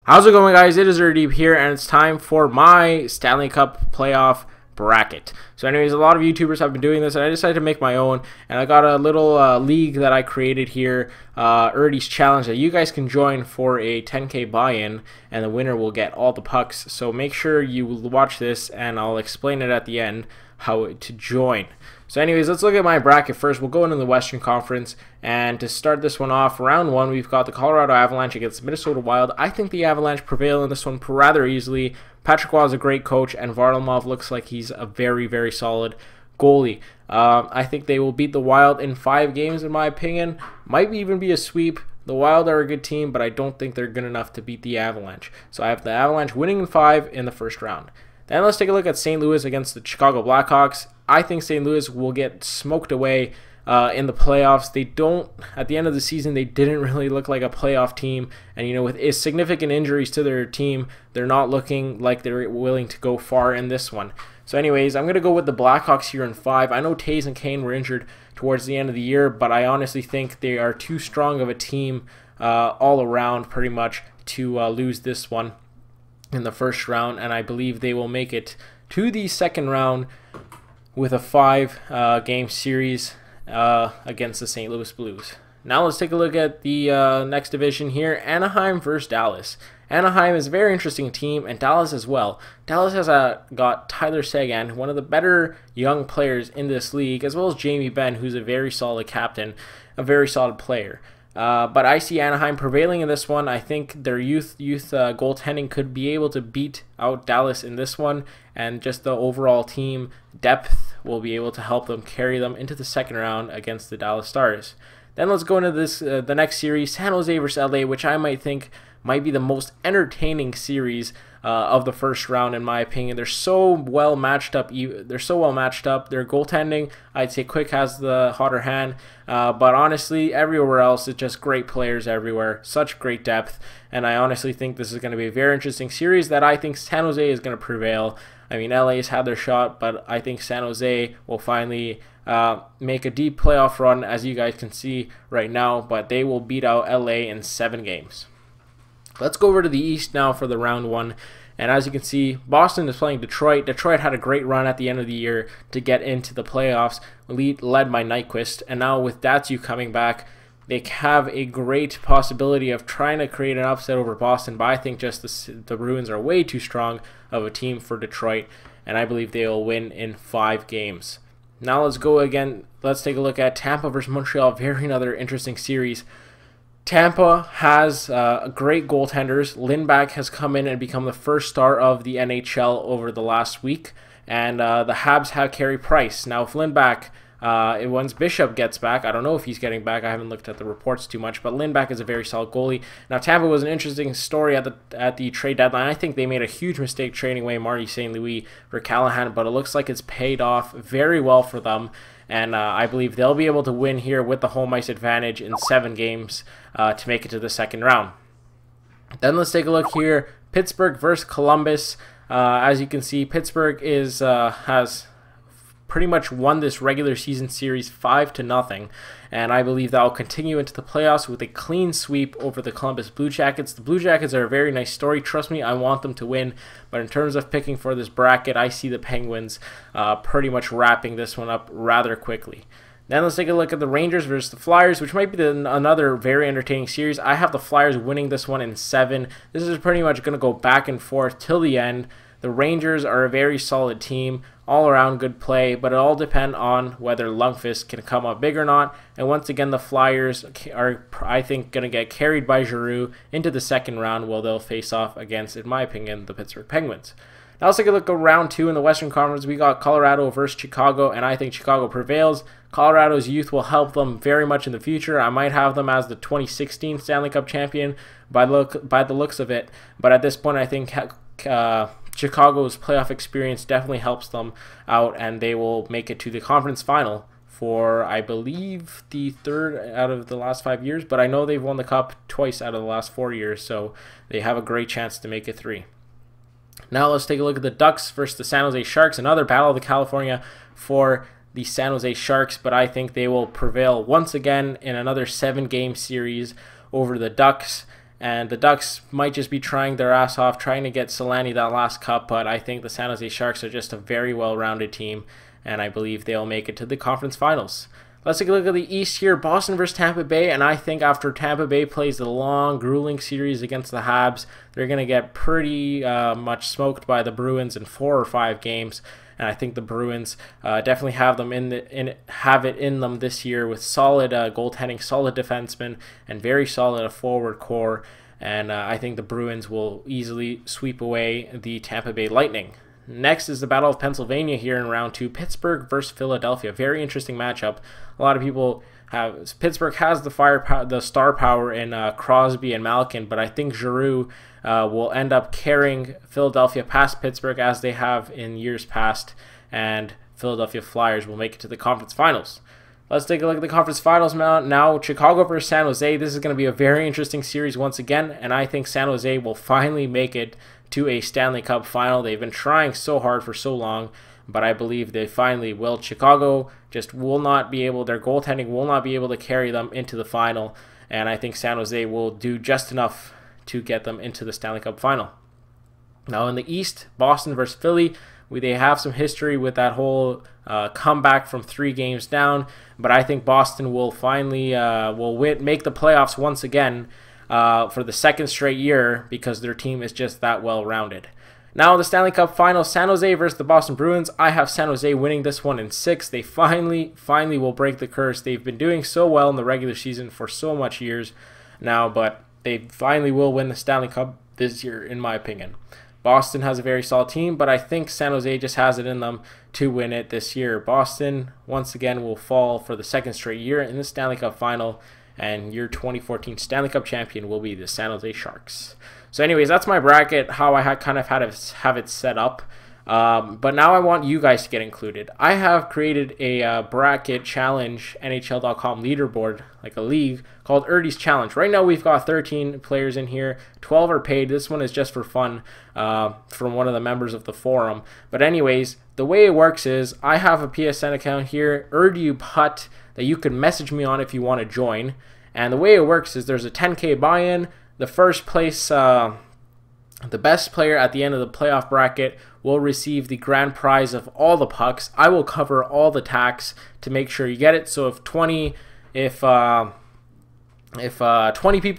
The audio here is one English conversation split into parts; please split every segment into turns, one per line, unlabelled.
How's it going, guys? It is Urdiub here, and it's time for my Stanley Cup playoff bracket. So anyways, a lot of YouTubers have been doing this, and I decided to make my own, and I got a little league that I created here, Urdi's Challenge, that you guys can join for a 10K buy-in, and the winner will get all the pucks. So make sure you watch this, and I'll explain it at the end how to join. So anyways, let's look at my bracket first. We'll go into the Western Conference, and to start this one off, round one, we've got the Colorado Avalanche against the Minnesota Wild. I think the Avalanche prevail in this one rather easily. Patrick Waugh is a great coach, and Varlamov looks like he's a very, very solid goalie. I think they will beat the Wild in 5 games, in my opinion. Might even be a sweep. The Wild are a good team, but I don't think they're good enough to beat the Avalanche. So I have the Avalanche winning in 5 in the first round. Then let's take a look at St. Louis against the Chicago Blackhawks. I think St. Louis will get smoked away in the playoffs. They don't, at the end of the season, they didn't really look like a playoff team. And, you know, with significant injuries to their team, they're not looking like they're willing to go far in this one. So anyways, I'm going to go with the Blackhawks here in 5. I know Taves and Kane were injured towards the end of the year, but I honestly think they are too strong of a team all around pretty much to lose this one in the first round, and I believe they will make it to the second round with a 5 game series against the St. Louis Blues. Now let's take a look at the next division here, Anaheim versus Dallas. Anaheim is a very interesting team, and Dallas as well. Dallas has got Tyler Seguin, one of the better young players in this league, as well as Jamie Benn, who's a very solid captain, a very solid player. But I see Anaheim prevailing in this one. I think their youth goaltending could be able to beat out Dallas in this one, and just the overall team depth will be able to help them carry them into the second round against the Dallas Stars. Then let's go into this the next series, San Jose versus LA, which I might think might be the most entertaining series of the first round, in my opinion. They're so well matched up. Their goaltending, I'd say Quick has the hotter hand, but honestly, everywhere else, it's just great players everywhere. Such great depth, and I honestly think this is going to be a very interesting series that I think San Jose is going to prevail. I mean, LA has had their shot, but I think San Jose will finally make a deep playoff run, as you guys can see right now, but they will beat out LA in 7 games. Let's go over to the East now for the round one. And as you can see, Boston is playing Detroit. Detroit had a great run at the end of the year to get into the playoffs, led by Nyquist. And now with Datsyuk coming back, they have a great possibility of trying to create an upset over Boston. But I think just the Bruins are way too strong of a team for Detroit, and I believe they will win in 5 games. Now let's go again. Let's take a look at Tampa versus Montreal. Very another interesting series. Tampa has great goaltenders. Lindback has come in and become the first star of the NHL over the last week. And the Habs have Carey Price. Now, if Lindback, once Bishop gets back, I don't know if he's getting back. I haven't looked at the reports too much, but Lindback is a very solid goalie. Now, Tampa was an interesting story at the trade deadline. I think they made a huge mistake trading away Marty St. Louis for Callahan, but it looks like it's paid off very well for them. And I believe they'll be able to win here with the home ice advantage in 7 games to make it to the second round. Then let's take a look here. Pittsburgh versus Columbus. As you can see, Pittsburgh has pretty much won this regular season series 5-0, and I believe that will continue into the playoffs with a clean sweep over the Columbus Blue Jackets. The Blue Jackets are a very nice story. Trust me, I want them to win, but in terms of picking for this bracket, I see the Penguins pretty much wrapping this one up rather quickly. Then let's take a look at the Rangers versus the Flyers, which might be another very entertaining series. I have the Flyers winning this one in 7. This is pretty much going to go back and forth till the end. The Rangers are a very solid team, all-around good play, but it all depends on whether Lundqvist can come up big or not. And once again, the Flyers are, I think, going to get carried by Giroux into the second round, while they'll face off against, in my opinion, the Pittsburgh Penguins. Now let's take a look at round 2 in the Western Conference. We got Colorado versus Chicago, and I think Chicago prevails. Colorado's youth will help them very much in the future. I might have them as the 2016 Stanley Cup champion by the looks of it, but at this point, I think Chicago's playoff experience definitely helps them out, and they will make it to the conference final for, I believe, the 3rd out of the last 5 years, but I know they've won the cup twice out of the last 4 years, so they have a great chance to make it 3. Now let's take a look at the Ducks versus the San Jose Sharks. Another battle of the California for the San Jose Sharks, but I think they will prevail once again in another 7-game series over the Ducks. And the Ducks might just be trying their ass off, trying to get Stanley that last cup, but I think the San Jose Sharks are just a very well-rounded team, and I believe they'll make it to the conference finals. Let's take a look at the East here. Boston versus Tampa Bay, and I think after Tampa Bay plays the long, grueling series against the Habs, they're going to get pretty much smoked by the Bruins in 4 or 5 games. And I think the Bruins definitely have it in them this year with solid goaltending, solid defensemen, and very solid forward core. And I think the Bruins will easily sweep away the Tampa Bay Lightning. Next is the Battle of Pennsylvania here in round 2. Pittsburgh versus Philadelphia. Very interesting matchup. A lot of people have Pittsburgh has the star power in Crosby and Malkin, but I think Giroux will end up carrying Philadelphia past Pittsburgh as they have in years past, and Philadelphia Flyers will make it to the conference finals. Let's take a look at the conference finals now. Chicago versus San Jose. This is going to be a very interesting series once again, and I think San Jose will finally make it to a Stanley Cup final. They've been trying so hard for so long, but I believe they finally will. Chicago just will not be able, their goaltending will not be able to carry them into the final, and I think San Jose will do just enough to get them into the Stanley Cup final. Now in the East, Boston versus Philly. They have some history with that whole comeback from 3 games down, but I think Boston will finally make the playoffs once again for the 2nd straight year because their team is just that well-rounded. Now the Stanley Cup final, San Jose versus the Boston Bruins. I have San Jose winning this one in 6. They finally will break the curse. They've been doing so well in the regular season for so much years now, but they finally will win the Stanley Cup this year, in my opinion. Boston has a very solid team, but I think San Jose just has it in them to win it this year. Boston, once again, will fall for the 2nd straight year in the Stanley Cup final, and your 2014 Stanley Cup champion will be the San Jose Sharks. So anyways, that's my bracket, how I kind of have it set up. But now I want you guys to get included. I have created a bracket challenge, NHL.com leaderboard, like a league, called Urdi's Challenge. Right now we've got 13 players in here. 12 are paid. This one is just for fun from one of the members of the forum. But anyways, the way it works is I have a PSN account here, UrdiubHUT, that you can message me on if you want to join. And the way it works is there's a 10K buy-in. The first place, the best player at the end of the playoff bracket will receive the grand prize of all the pucks. I will cover all the tax to make sure you get it. So if 20 people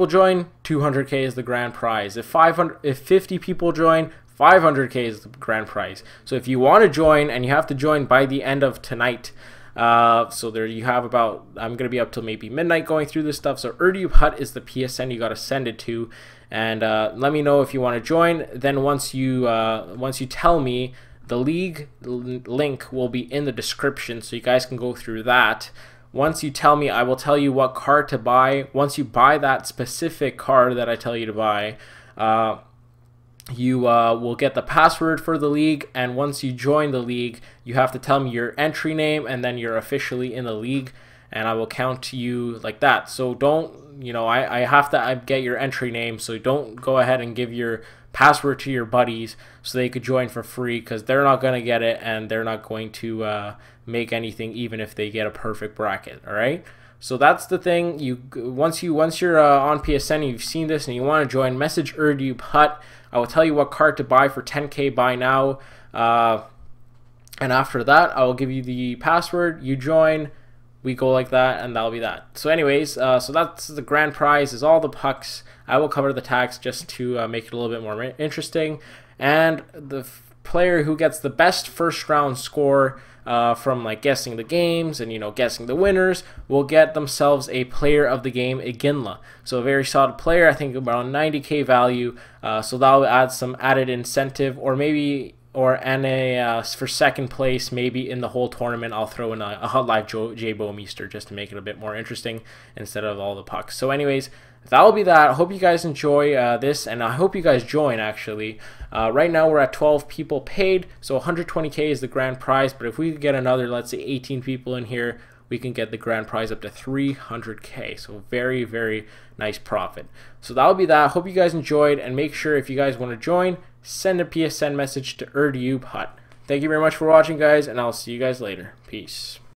join, 200K is the grand prize. If 50 people join, 500K is the grand prize. So if you want to join, and you have to join by the end of tonight, so there you have about, I'm going to be up till maybe midnight going through this stuff. So UrdiubHUT is the PSN you got to send it to, and let me know if you want to join. Then once you tell me, the league link will be in the description, so you guys can go through that. Once you tell me, I will tell you what card to buy. Once you buy that specific card that I tell you to buy, you will get the password for the league, and once you join the league, you have to tell me your entry name, and then you're officially in the league, and I will count you like that. So don't, I have to get your entry name, so don't go ahead and give your password to your buddies so they could join for free, because they're not going to get it, and they're not going to make anything even if they get a perfect bracket. All right, so that's the thing. Once you're on PSN, you've seen this and you want to join, message UrdiubHUT. I will tell you what card to buy for 10K buy now, and after that I will give you the password. You join, we go like that, and that'll be that. So anyways, so that's the grand prize, is all the pucks. I will cover the tax just to make it a little bit more interesting, and the player who gets the best first round score from like guessing the games and guessing the winners will get themselves a player of the game, a Ginla. So a very solid player, I think about 90K value. So that'll add some added incentive, or maybe for 2nd place, maybe in the whole tournament, I'll throw in a Hut Live J Bowmeister just to make it a bit more interesting instead of all the pucks. So anyways, that'll be that. I hope you guys enjoy this, and I hope you guys join, actually. Right now we're at 12 people paid, so 120K is the grand prize, but if we could get another, let's say 18 people in here, we can get the grand prize up to 300K. So very, very nice profit. So that'll be that. Hope you guys enjoyed, and make sure if you guys want to join, send a PSN message to UrdiubHUT. Thank you very much for watching, guys, and I'll see you guys later. Peace.